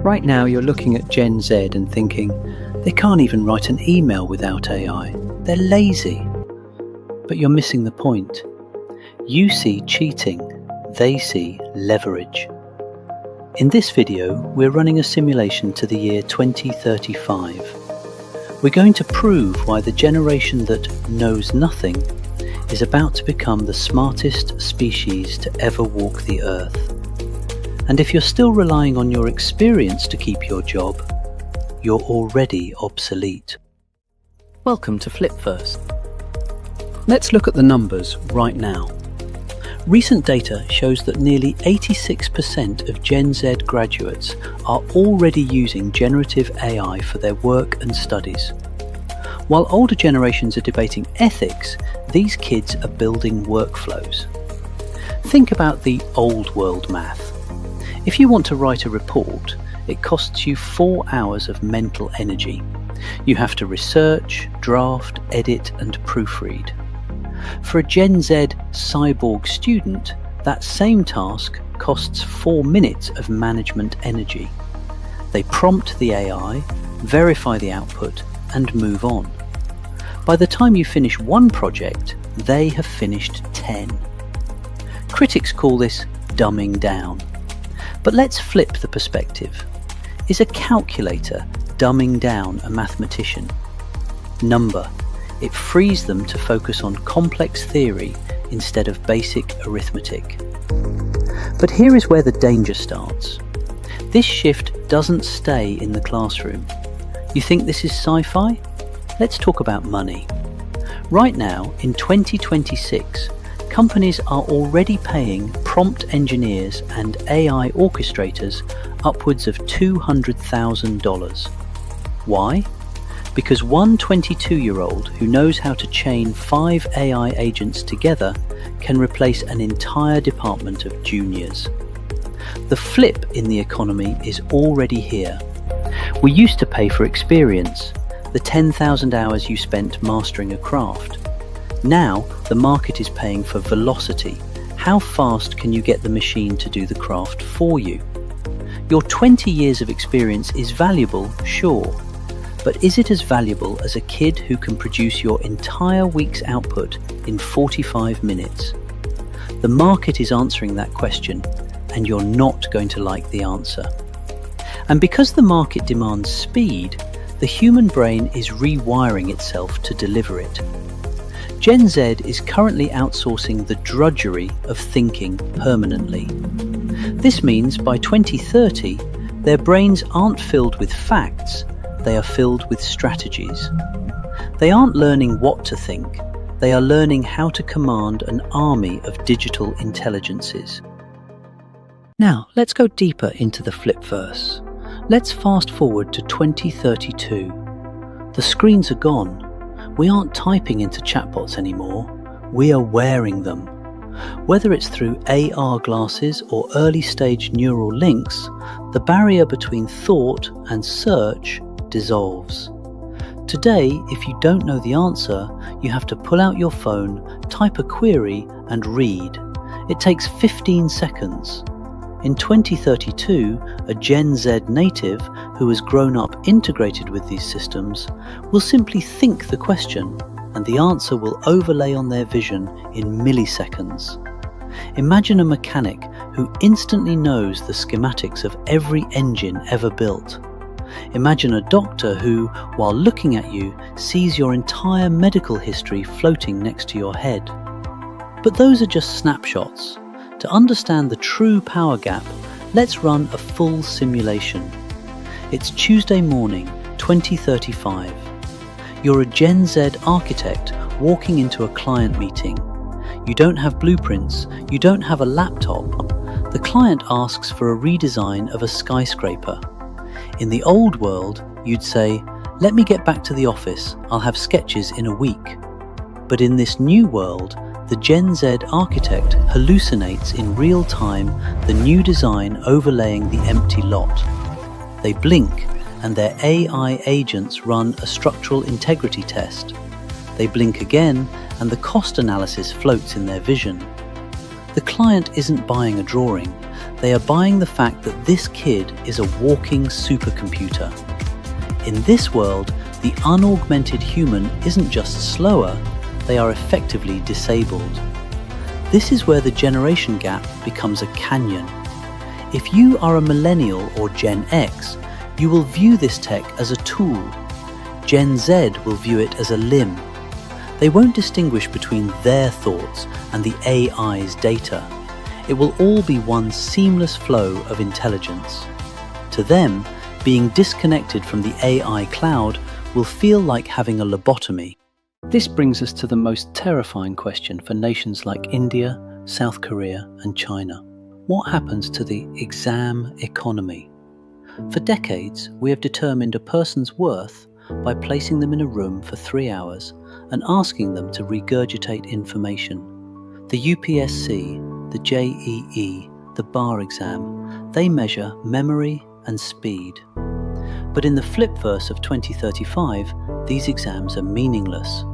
Right now you're looking at Gen Z and thinking, they can't even write an email without AI. They're lazy. But you're missing the point. You see cheating, they see leverage. In this video, we're running a simulation to the year 2035. We're going to prove why the generation that knows nothing is about to become the smartest species to ever walk the earth. And if you're still relying on your experience to keep your job, you're already obsolete. Welcome to Flipverse. Let's look at the numbers right now. Recent data shows that nearly 86% of Gen Z graduates are already using generative AI for their work and studies. While older generations are debating ethics, these kids are building workflows. Think about the old world math. If you want to write a report, it costs you 4 hours of mental energy. You have to research, draft, edit, and proofread. For a Gen Z cyborg student, that same task costs 4 minutes of management energy. They prompt the AI, verify the output, and move on. By the time you finish one project, they have finished 10. Critics call this dumbing down. But let's flip the perspective. Is a calculator dumbing down a mathematician? Number. It frees them to focus on complex theory instead of basic arithmetic. But here is where the danger starts. This shift doesn't stay in the classroom. You think this is sci-fi? Let's talk about money. Right now, in 2026, companies are already paying prompt engineers and AI orchestrators upwards of $200,000. Why? Because one 22-year-old who knows how to chain 5 AI agents together can replace an entire department of juniors. The flip in the economy is already here. We used to pay for experience, the 10,000 hours you spent mastering a craft. Now, the market is paying for velocity. How fast can you get the machine to do the craft for you? Your 20 years of experience is valuable, sure, but is it as valuable as a kid who can produce your entire week's output in 45 minutes? The market is answering that question, and you're not going to like the answer. And because the market demands speed, the human brain is rewiring itself to deliver it. Gen Z is currently outsourcing the drudgery of thinking permanently. This means by 2030, their brains aren't filled with facts, they are filled with strategies. They aren't learning what to think, they are learning how to command an army of digital intelligences. Now, let's go deeper into the Flipverse. Let's fast forward to 2032. The screens are gone. We aren't typing into chatbots anymore, we are wearing them. Whether it's through AR glasses or early-stage neural links, the barrier between thought and search dissolves. Today, if you don't know the answer, you have to pull out your phone, type a query, and read. It takes 15 seconds. In 2032, a Gen Z native who has grown up integrated with these systems will simply think the question, and the answer will overlay on their vision in milliseconds. Imagine a mechanic who instantly knows the schematics of every engine ever built. Imagine a doctor who, while looking at you, sees your entire medical history floating next to your head. But those are just snapshots. To understand the true power gap, let's run a full simulation. It's Tuesday morning, 2035. You're a Gen Z architect walking into a client meeting. You don't have blueprints, you don't have a laptop. The client asks for a redesign of a skyscraper. In the old world, you'd say, "Let me get back to the office, I'll have sketches in a week." But in this new world, the Gen Z architect hallucinates in real time the new design overlaying the empty lot. They blink and their AI agents run a structural integrity test. They blink again and the cost analysis floats in their vision. The client isn't buying a drawing, They are buying the fact that this kid is a walking supercomputer. In this world, the unaugmented human isn't just slower, they are effectively disabled. This is where the generation gap becomes a canyon. If you are a millennial or Gen X, you will view this tech as a tool. Gen Z will view it as a limb. They won't distinguish between their thoughts and the AI's data. It will all be one seamless flow of intelligence. To them, being disconnected from the AI cloud will feel like having a lobotomy. This brings us to the most terrifying question for nations like India, South Korea, and China. What happens to the exam economy? For decades, we have determined a person's worth by placing them in a room for 3 hours and asking them to regurgitate information. The UPSC, the JEE, the bar exam, they measure memory and speed. But in the Flipverse of 2035, these exams are meaningless.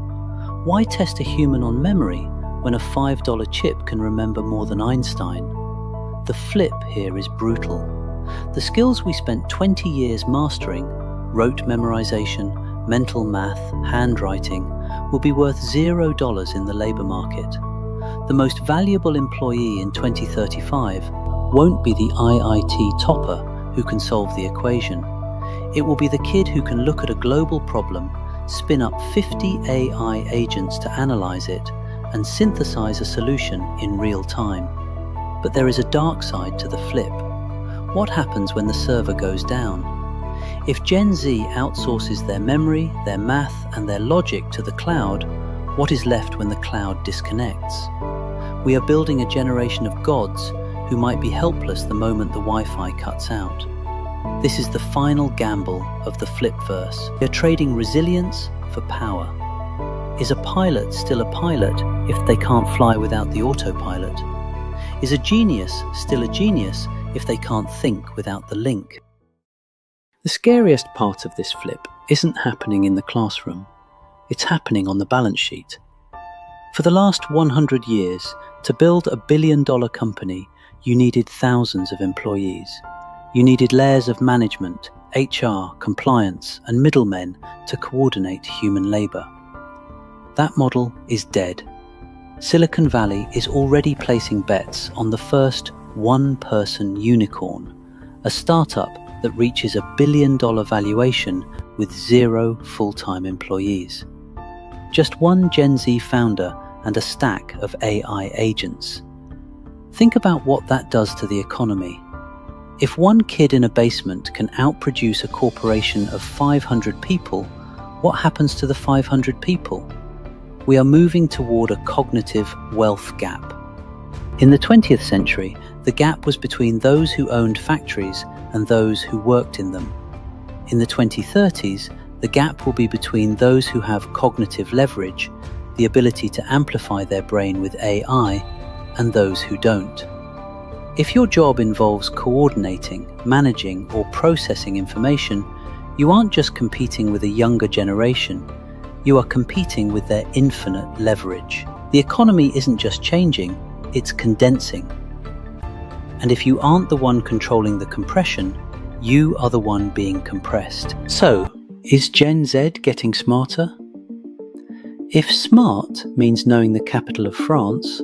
Why test a human on memory when a $5 chip can remember more than Einstein? The flip here is brutal. The skills we spent 20 years mastering, rote memorization, mental math, handwriting, will be worth $0 in the labor market. The most valuable employee in 2035 won't be the IIT topper who can solve the equation. It will be the kid who can look at a global problem, spin up 50 AI agents to analyze it, and synthesize a solution in real time. But there is a dark side to the flip. What happens when the server goes down? If Gen Z outsources their memory, their math, and their logic to the cloud, what is left when the cloud disconnects? We are building a generation of gods who might be helpless the moment the Wi-Fi cuts out. This is the final gamble of the Flipverse. We are trading resilience for power. Is a pilot still a pilot if they can't fly without the autopilot? Is a genius still a genius if they can't think without the link? The scariest part of this flip isn't happening in the classroom. It's happening on the balance sheet. For the last 100 years, to build a billion-dollar company, you needed thousands of employees. You needed layers of management, HR, compliance, and middlemen to coordinate human labor. That model is dead. Silicon Valley is already placing bets on the first one-person unicorn, a startup that reaches $1 billion valuation with 0 full-time employees. Just one Gen Z founder and a stack of AI agents. Think about what that does to the economy. If one kid in a basement can outproduce a corporation of 500 people, what happens to the 500 people? We are moving toward a cognitive wealth gap. In the 20th century, the gap was between those who owned factories and those who worked in them. In the 2030s, the gap will be between those who have cognitive leverage, the ability to amplify their brain with AI, and those who don't. If your job involves coordinating, managing, or processing information, you aren't just competing with a younger generation, you are competing with their infinite leverage. The economy isn't just changing, it's condensing. And if you aren't the one controlling the compression, you are the one being compressed. So, is Gen Z getting smarter? If smart means knowing the capital of France,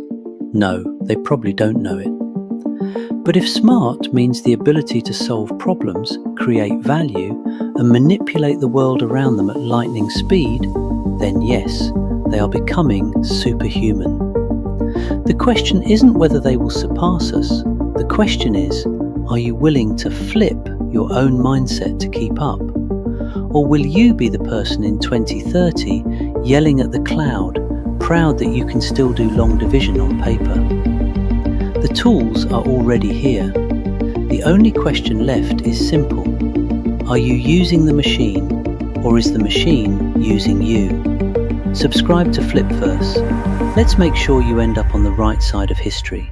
no, they probably don't know it. But if smart means the ability to solve problems, create value, and manipulate the world around them at lightning speed, then yes, they are becoming superhuman. The question isn't whether they will surpass us. The question is, are you willing to flip your own mindset to keep up? Or will you be the person in 2030 yelling at the cloud, proud that you can still do long division on paper? The tools are already here. The only question left is simple. Are you using the machine, or is the machine using you? Subscribe to Flipverse. Let's make sure you end up on the right side of history.